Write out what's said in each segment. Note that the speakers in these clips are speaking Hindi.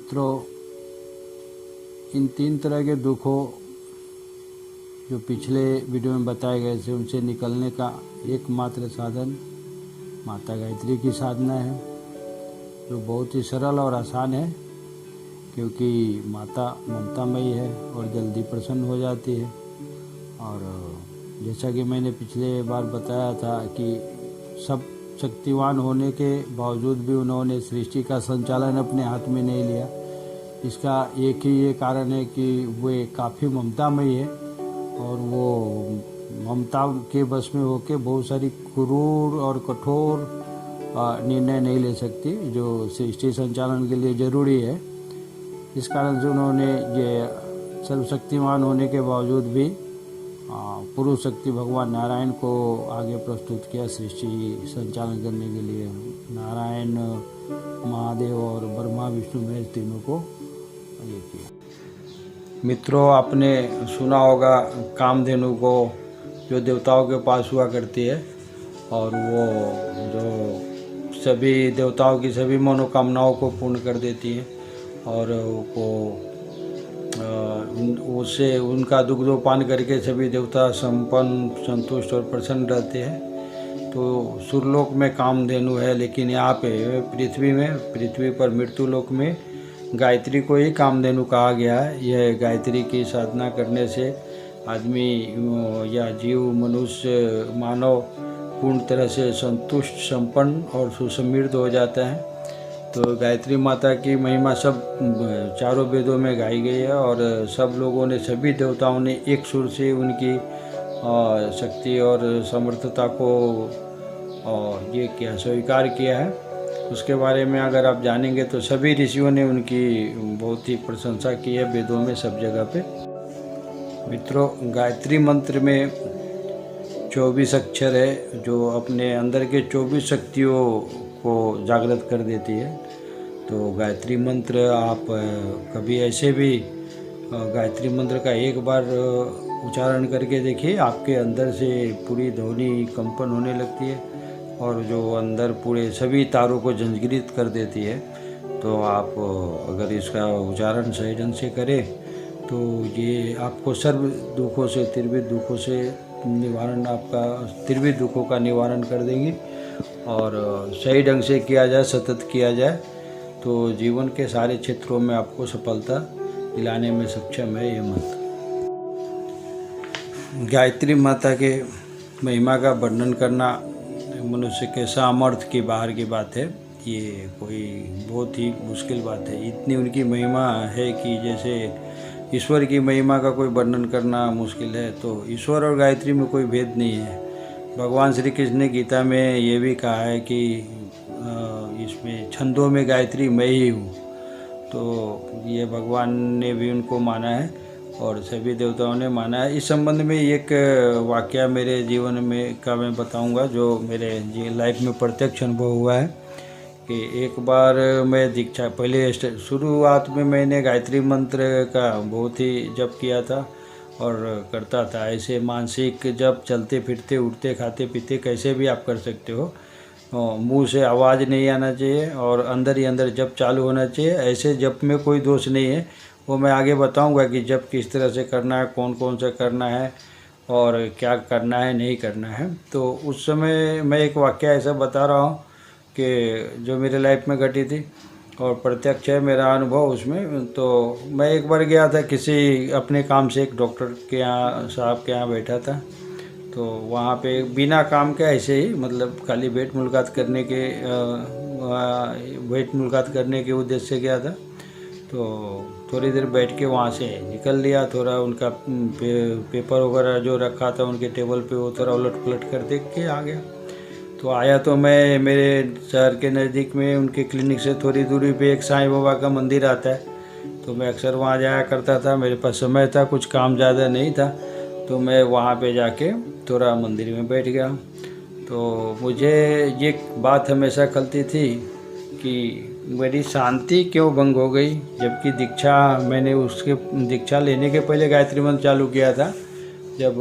मित्रों, इन 3 तरह के दुखों जो पिछले वीडियो में बताए गए थे उनसे निकलने का एकमात्र साधन माता गायत्री की साधना है, जो बहुत ही सरल और आसान है, क्योंकि माता ममतामयी है और जल्दी प्रसन्न हो जाती है। और जैसा कि मैंने पिछले बार बताया था कि सब शक्तिवान होने के बावजूद भी उन्होंने सृष्टि का संचालन अपने हाथ में नहीं लिया। इसका एक ही ये कारण है कि वे काफ़ी ममतामयी है और वो ममता के बस में होकर बहुत सारी क्रूर और कठोर निर्णय नहीं ले सकती, जो सृष्टि संचालन के लिए ज़रूरी है। इस कारण से उन्होंने ये सर्वशक्तिमान होने के बावजूद भी पुरुष शक्ति भगवान नारायण को आगे प्रस्तुत किया सृष्टि संचालन करने के लिए। नारायण, महादेव और ब्रह्मा विष्णु महेश तीनों को ये किया। मित्रों, आपने सुना होगा कामधेनु को जो देवताओं के पास हुआ करती है और वो जो सभी देवताओं की सभी मनोकामनाओं को पूर्ण कर देती है और वो उससे उनका दुग्धोपान करके सभी देवता संपन्न, संतुष्ट और प्रसन्न रहते हैं। तो सुरलोक में कामधेनु है, लेकिन यहाँ पे पृथ्वी पर मृत्युलोक में गायत्री को ही कामधेनु कहा गया है। यह गायत्री की साधना करने से आदमी या जीव, मनुष्य, मानव पूर्ण तरह से संतुष्ट, संपन्न और सुसमृद्ध हो जाता है। तो गायत्री माता की महिमा सब चारों वेदों में गाई गई है और सब लोगों ने, सभी देवताओं ने एक सुर से उनकी शक्ति और समर्थता को ये किया, स्वीकार किया है। उसके बारे में अगर आप जानेंगे तो सभी ऋषियों ने उनकी बहुत ही प्रशंसा की है वेदों में, सब जगह पे। मित्रों, गायत्री मंत्र में 24 अक्षर है जो अपने अंदर के 24 शक्तियों को जागृत कर देती है। तो गायत्री मंत्र आप कभी ऐसे भी गायत्री मंत्र का एक बार उच्चारण करके देखिए, आपके अंदर से पूरी ध्वनि कंपन होने लगती है और जो अंदर पूरे सभी तारों को झंझीकृत कर देती है। तो आप अगर इसका उच्चारण सही ढंग से करें तो ये आपको सर्व दुखों से, त्रिविध दुखों से निवारण, आपका त्रिविध दुखों का निवारण कर देंगी। और सही ढंग से किया जाए, सतत किया जाए तो जीवन के सारे क्षेत्रों में आपको सफलता दिलाने में सक्षम है ये मंत्र। गायत्री माता के महिमा का वर्णन करना मनुष्य के सामर्थ्य की बाहर की बात है। ये कोई बहुत ही मुश्किल बात है। इतनी उनकी महिमा है कि जैसे ईश्वर की महिमा का कोई वर्णन करना मुश्किल है, तो ईश्वर और गायत्री में कोई भेद नहीं है। भगवान श्री कृष्ण ने गीता में ये भी कहा है कि इसमें छंदों में गायत्री मैं ही हूँ। तो ये भगवान ने भी उनको माना है और सभी देवताओं ने माना है। इस संबंध में एक वाकया मेरे जीवन में का मैं बताऊंगा, जो मेरे लाइफ में प्रत्यक्ष अनुभव हुआ है। कि एक बार मैं दीक्षा, पहले शुरुआत में मैंने गायत्री मंत्र का बहुत ही जप किया था और करता था। ऐसे मानसिक जप, चलते फिरते, उठते, खाते पीते, कैसे भी आप कर सकते हो। मुंह से आवाज़ नहीं आना चाहिए और अंदर ही अंदर जप चालू होना चाहिए। ऐसे जप में कोई दोष नहीं है, वो मैं आगे बताऊंगा कि जप किस तरह से करना है, कौन कौन सा करना है और क्या करना है, नहीं करना है। तो उस समय मैं एक वाकया ऐसा बता रहा हूँ कि जो मेरे लाइफ में घटी थी और प्रत्यक्ष है मेरा अनुभव उसमें। तो मैं एक बार गया था किसी अपने काम से, एक डॉक्टर के यहाँ, साहब के यहाँ बैठा था। तो वहाँ पे बिना काम के ऐसे ही, मतलब खाली भेंट मुलाकात करने के उद्देश्य से गया था। तो थोड़ी देर बैठ के वहाँ से निकल लिया। थोड़ा उनका पेपर वगैरह जो रखा था उनके टेबल पे, वो थोड़ा उलट पलट कर देख के आ गया। तो आया तो मैं, मेरे शहर के नज़दीक में उनके क्लिनिक से थोड़ी दूरी पे एक साईं बाबा का मंदिर आता है, तो मैं अक्सर वहाँ जाया करता था। मेरे पास समय था, कुछ काम ज़्यादा नहीं था, तो मैं वहाँ पे जाके थोड़ा मंदिर में बैठ गया। तो मुझे ये बात हमेशा खलती थी कि मेरी शांति क्यों भंग हो गई, जबकि मैंने उसके दीक्षा लेने के पहले गायत्री मंत्र चालू किया था। जब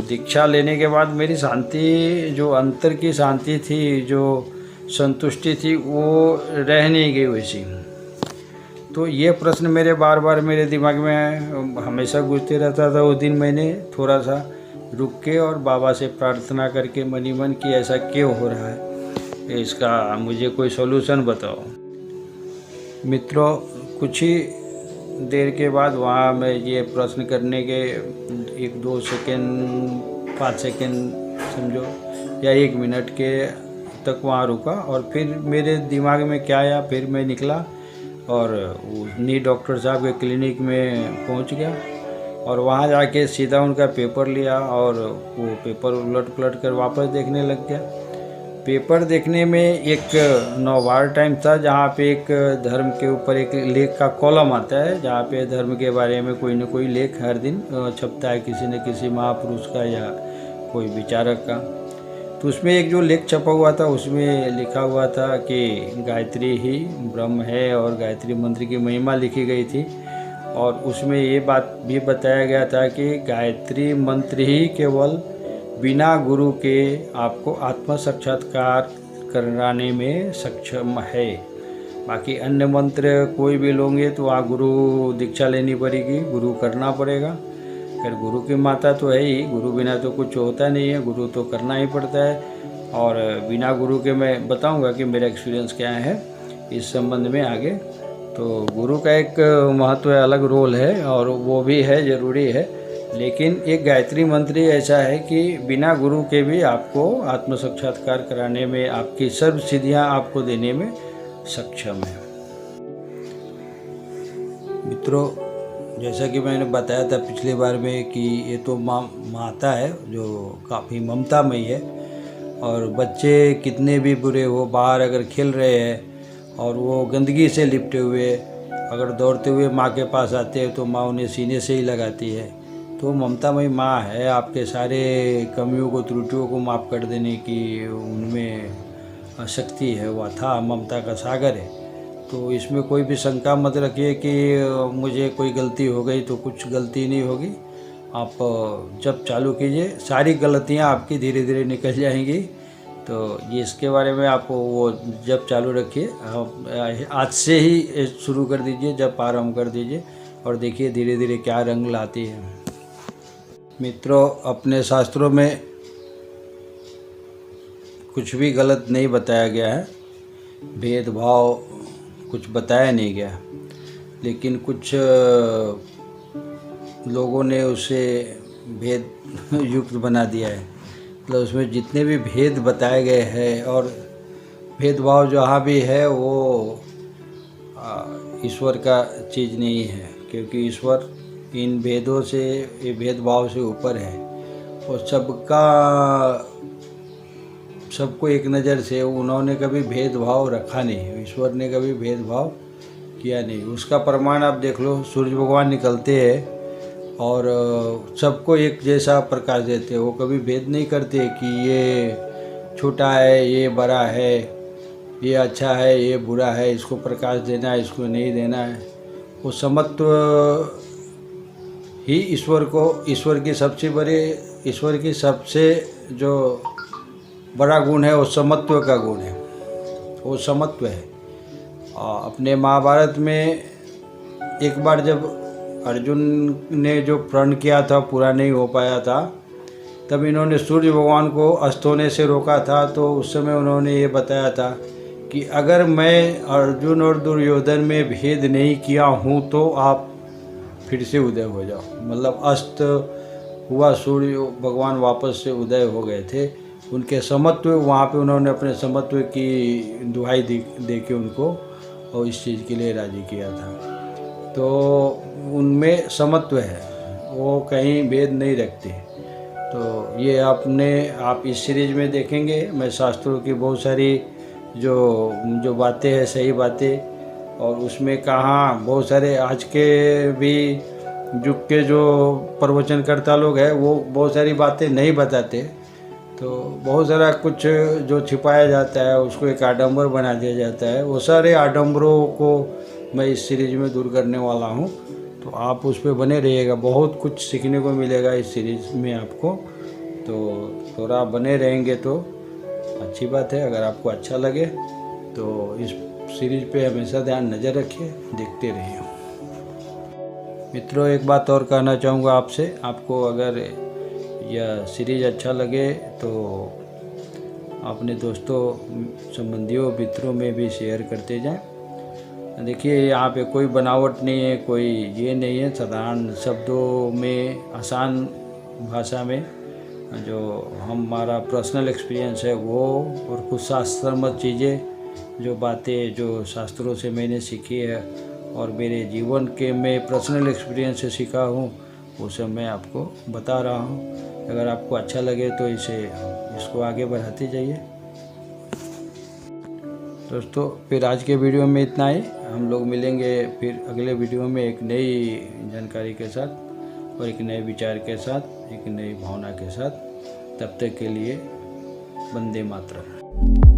दीक्षा लेने के बाद मेरी शांति, जो अंतर की शांति थी, जो संतुष्टि थी, वो रह नहीं गई वैसी। तो ये प्रश्न मेरे बार बार मेरे दिमाग में हमेशा गूंजते रहता था। उस दिन मैंने थोड़ा सा रुक के और बाबा से प्रार्थना करके मनी मन कि ऐसा क्यों हो रहा है, इसका मुझे कोई सॉल्यूशन बताओ। मित्रों, कुछ ही देर के बाद वहाँ मैं ये प्रश्न करने के 1-2 सेकेंड 5 सेकेंड समझो या 1 मिनट के तक वहाँ रुका और फिर मेरे दिमाग में क्या आया, फिर मैं निकला और उन्हीं डॉक्टर साहब के क्लिनिक में पहुँच गया और वहाँ जाके सीधा उनका पेपर लिया और वो पेपर उलट पुलट कर वापस देखने लग गया। पेपर देखने में एक नौवार टाइम था जहाँ पे एक धर्म के ऊपर एक लेख का कॉलम आता है, जहाँ पे धर्म के बारे में कोई न कोई लेख हर दिन छपता है, किसी न किसी महापुरुष का या कोई विचारक का। तो उसमें एक जो लेख छपा हुआ था उसमें लिखा हुआ था कि गायत्री ही ब्रह्म है और गायत्री मंत्र की महिमा लिखी गई थी और उसमें ये बात भी बताया गया था कि गायत्री मंत्र ही केवल बिना गुरु के आपको आत्म साक्षात्कार कराने में सक्षम है। बाकी अन्य मंत्र कोई भी लोगे तो वहाँ गुरु दीक्षा लेनी पड़ेगी, गुरु करना पड़ेगा। फिर गुरु की माता तो है ही, गुरु बिना तो कुछ होता नहीं है, गुरु तो करना ही पड़ता है। और बिना गुरु के मैं बताऊंगा कि मेरा एक्सपीरियंस क्या है इस संबंध में आगे। तो गुरु का एक महत्व अलग रोल है और वो भी है, ज़रूरी है। लेकिन एक गायत्री मंत्र ऐसा है कि बिना गुरु के भी आपको आत्म साक्षात्कार कराने में, आपकी सर्व सिद्धियाँ आपको देने में सक्षम है। मित्रों, जैसा कि मैंने बताया था पिछली बार में कि ये तो माता है जो काफ़ी ममतामयी है और बच्चे कितने भी बुरे हो, बाहर अगर खेल रहे हैं और वो गंदगी से लिपटे हुए अगर दौड़ते हुए माँ के पास आते हैं तो माँ उन्हें सीने से ही लगाती है। तो ममतामयी माँ है, आपके सारे कमियों को, त्रुटियों को माफ़ कर देने की उनमें शक्ति है, वह था ममता का सागर है। तो इसमें कोई भी शंका मत रखिए कि मुझे कोई गलती हो गई, तो कुछ गलती नहीं होगी। आप जब चालू कीजिए सारी गलतियाँ आपकी धीरे धीरे निकल जाएंगी। तो ये इसके बारे में आप वो जब चालू रखिए, आज से ही शुरू कर दीजिए, जब आरंभ कर दीजिए और देखिए धीरे धीरे क्या रंग लाती है। मित्रों, अपने शास्त्रों में कुछ भी गलत नहीं बताया गया है, भेदभाव कुछ बताया नहीं गया, लेकिन कुछ लोगों ने उसे भेद युक्त बना दिया है। मतलब उसमें जितने भी भेद बताए गए हैं और भेदभाव जहाँ भी है वो ईश्वर का चीज़ नहीं है, क्योंकि ईश्वर इन भेदों से, ये भेदभाव से ऊपर है और सबको एक नज़र से, उन्होंने कभी भेदभाव रखा नहीं, ईश्वर ने कभी भेदभाव किया नहीं। उसका प्रमाण आप देख लो, सूर्य भगवान निकलते हैं और सबको एक जैसा प्रकाश देते हैं, वो कभी भेद नहीं करते कि ये छोटा है, ये बड़ा है, ये अच्छा है, ये बुरा है, इसको प्रकाश देना है, इसको नहीं देना है। वो समत्व ही ईश्वर की सबसे जो बड़ा गुण है वो समत्व का गुण है, वो समत्व है। अपने महाभारत में एक बार जब अर्जुन ने जो प्रण किया था पूरा नहीं हो पाया था, तब इन्होंने सूर्य भगवान को अस्त होने से रोका था। तो उस समय उन्होंने ये बताया था कि अगर मैं अर्जुन और दुर्योधन में भेद नहीं किया हूँ तो आप फिर से उदय हो जाओ। मतलब अस्त हुआ, सूर्य भगवान वापस से उदय हो गए थे। उनके समत्व, वहाँ पे उन्होंने अपने समत्व की दुहाई दे के उनको और इस चीज़ के लिए राजी किया था। तो उनमें समत्व है, वो कहीं भेद नहीं रखते। तो ये आप इस सीरीज में देखेंगे, मैं शास्त्रों की बहुत सारी जो बातें हैं, सही बातें, और उसमें कहाँ बहुत सारे आज के भी युग के जो प्रवचनकर्ता लोग हैं वो बहुत सारी बातें नहीं बताते। तो बहुत सारा कुछ जो छिपाया जाता है उसको एक आडंबर बना दिया जाता है। वो सारे आडंबरों को मैं इस सीरीज में दूर करने वाला हूँ। तो आप उस पर बने रहिएगा, बहुत कुछ सीखने को मिलेगा इस सीरीज में आपको। तो थोड़ा बने रहेंगे तो अच्छी बात है। अगर आपको अच्छा लगे तो इस सीरीज पे हमेशा ध्यान नज़र रखिए, देखते रहिए। मित्रों, एक बात और कहना चाहूँगा आपसे, आपको अगर यह सीरीज अच्छा लगे तो अपने दोस्तों, संबंधियों, मित्रों में भी शेयर करते जाएं। देखिए, यहाँ पे कोई बनावट नहीं है, कोई ये नहीं है, साधारण शब्दों में, आसान भाषा में जो हमारा पर्सनल एक्सपीरियंस है वो, और कुछ शास्त्रमत चीज़ें, जो बातें जो शास्त्रों से मैंने सीखी है और मेरे जीवन के मैं पर्सनल एक्सपीरियंस से सीखा हूँ, वो सब मैं आपको बता रहा हूँ। अगर आपको अच्छा लगे तो इसको आगे बढ़ाते जाइए। दोस्तों, फिर आज के वीडियो में इतना ही। हम लोग मिलेंगे फिर अगले वीडियो में एक नई जानकारी के साथ और एक नए विचार के साथ, एक नई भावना के साथ। तब तक के लिए वंदे मातरम।